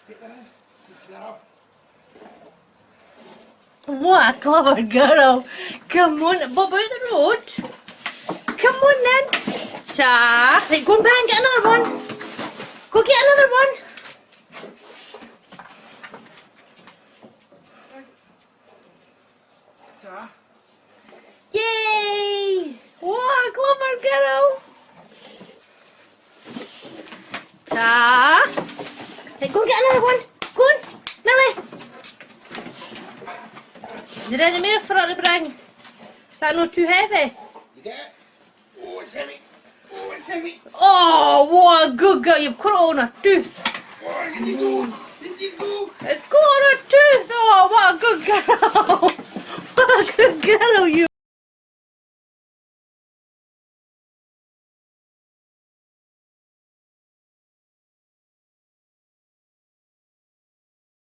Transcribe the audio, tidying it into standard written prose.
Pick that in. Pick that up. What a clever girl. Come on, Bob, out the road. Come on then. Sa. Right, go and bang, get another one. Go get another one. Ta. Yay! What a clever girl. Ta. Right, go and get another one. Go on, Millie. Is there any more for her to bring? Is that not too heavy? You get it? Oh, it's heavy. Oh, it's heavy. Oh, what a good girl. You've caught it on a tooth. Oh, did you go? Did you go? It's caught on a tooth. Oh, what a good girl. What a good girl you